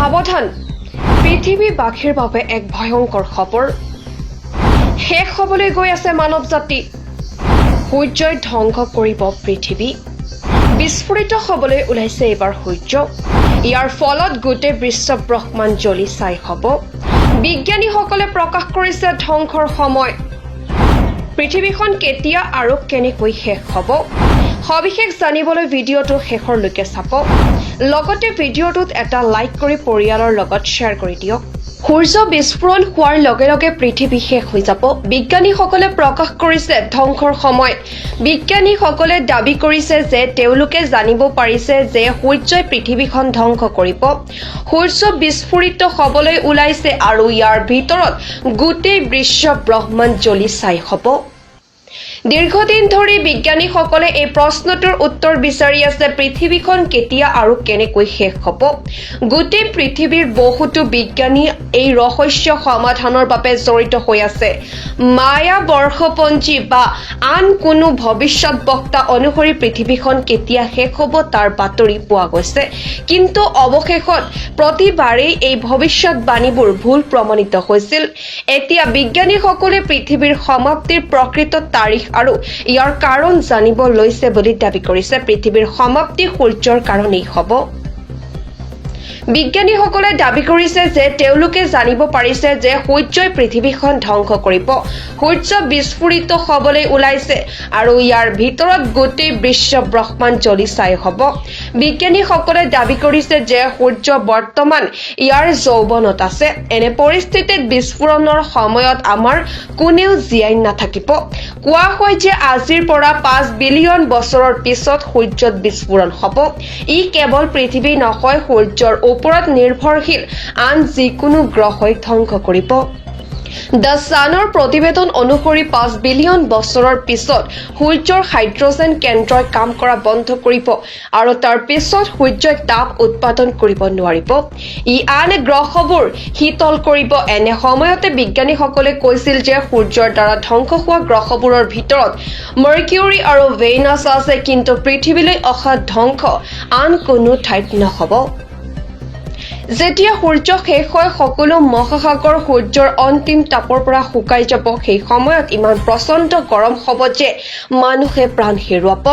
সাৱধান পৃথিৱীবাসীৰ বাবে এক ভয়ংকৰ খবৰ শেষ হ'বলৈ গৈ আছে মানৱ জাতি সূৰ্যই ধ্বংস কৰিব পৃথিৱী বিস্ফোৰিত হ'বলৈ ওলাইছে এবাৰ সূৰ্য ইয়াৰ ফলত গোটেই বিশ্ব ব্ৰহ্মাণ্ড জ্বলি ছাই হ'ব বিজ্ঞানীসকলে প্ৰকাশ কৰিছে ধ্বংসৰ সময় পৃথিৱীখন কেতিয়া আৰু কেনেকৈ শেষ হ'ব সবিশেষ জানিবলৈ ভিডিঅ'টো শেষৰলৈকে চাব লগতে ভিডিঅ'টোত এটা লাইক কৰি পৰিয়ালৰ লগত শ্বেয়াৰ কৰি দিয়ক সূৰ্য বিস্ফোৰণ হোৱাৰ লগে লগে পৃথিৱী শেষ হৈ যাব বিজ্ঞানীসকলে প্ৰকাশ কৰিছে ধ্বংসৰ সময় বিজ্ঞানীসকলে দাবী কৰিছে যে তেওঁলোকে জানিব পাৰিছে যে সূৰ্যই পৃথিৱীখন ধ্বংস কৰিব সূৰ্য বিস্ফোৰিত হ'বলৈ ওলাইছে আৰু ইয়াৰ ভিতৰত গোটেই বিশ্ব ব্ৰহ্মাণ্ড জ্বলি ছাই হ'ব দীৰ্ঘদিন ধৰি বিজ্ঞানীসকলে এই প্ৰশ্নটোৰ উত্তৰ বিচাৰি আছে পৃথিৱীখন কেতিয়া আৰু কেনেকৈ শেষ হ'ব গোটেই পৃথিৱীৰ বহুতো বিজ্ঞানী এই ৰহস্য সমাধানৰ বাবে জড়িত হৈ আছে মায়া বৰ্ষপঞ্জী বা আন কোনো ভৱিষ্যত বক্তা অনুসৰি পৃথিৱীখন কেতিয়া শেষ হ'ব তাৰ বাতৰি পোৱা গৈছে কিন্তু অৱশেষত প্ৰতিবাৰেই এই ভৱিষ্যতবাণীবোৰ ভুল প্ৰমাণিত হৈছিল এতিয়া বিজ্ঞানীসকলে পৃথিৱীৰ সমাপ্তিৰ প্ৰকৃত তাৰিখ আৰু ইয়াৰ কাৰণ জানিব লৈছে বুলি দাবী কৰিছে পৃথিৱীৰ সমাপ্তি সূৰ্যৰ কাৰণেই হ'ব বিজ্ঞানীসকলে দাবী কৰিছে যে তেওঁলোকে জানিব পাৰিছে যে সূৰ্যই পৃথিৱীখন ধ্বংস কৰিব সূৰ্য বিস্ফোৰিত হ'বলৈ ওলাইছে আৰু ইয়াৰ ভিতৰত গোটেই বিশ্ব ব্ৰহ্মাণ্ড জ্বলি ছাই হ'ব বিজ্ঞানীসকলে দাবী কৰিছে যে সূৰ্য বৰ্তমান ইয়াৰ যৌৱনত আছে এনে পৰিস্থিতিত বিস্ফোৰণৰ সময়ত আমাৰ কোনেও জীয়াই নাথাকিব কোৱা হয় যে আজিৰ পৰা 5 বিলিয়ন বছৰৰ পিছত সূৰ্যত বিস্ফোৰণ হ'ব ই কেৱল পৃথিৱী নহয় সূৰ্যৰ ওপৰত নিৰ্ভৰশীল আন যিকোনো গ্ৰহই ধ্বংস কৰিব দ্য ছানৰ প্ৰতিবেদন অনুসৰি 5 বিলিয়ন বছৰৰ পিছত সূৰ্যৰ হাইড্ৰজেন কেন্দ্ৰই কাম কৰা বন্ধ কৰিব আৰু তাৰ পিছত সূৰ্যই তাপ উৎপাদন কৰিব নোৱাৰিব ই আন গ্ৰহবোৰ শীতল কৰিব এনে সময়তে বিজ্ঞানীসকলে কৈছিল যে সূৰ্যৰ দ্বাৰা ধ্বংস হোৱা গ্ৰহবোৰৰ ভিতৰত মাৰ্কিউৰি আৰু ভেনাছ আছে কিন্তু পৃথিৱীলৈ অহা ধ্বংস আন কোনো ঠাইত নহ'ব যেতিয়া সূৰ্য শেষ হয় সকলো মহাসাগৰ সূৰ্যৰ অন্তিম তাপৰ পৰা শুকাই যাব সেই সময়ত ইমান প্ৰচণ্ড গৰম হ'ব যে মানুহে প্ৰাণ হেৰুৱাব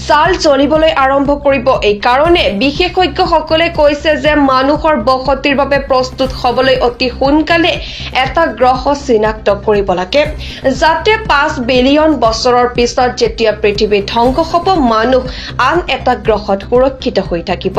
ছাল জ্বলিবলৈ আৰম্ভ কৰিব এই কাৰণে বিশেষজ্ঞসকলে কৈছে যে মানুহৰ বসতিৰ বাবে প্ৰস্তুত হ'বলৈ অতি সোনকালে এটা গ্ৰহ চিনাক্ত কৰিব লাগে যাতে 5 বিলিয়ন বছৰৰ পিছত যেতিয়া পৃথিৱী ধ্বংস হ'ব মানুহ আন এটা গ্ৰহত সুৰক্ষিত হৈ থাকিব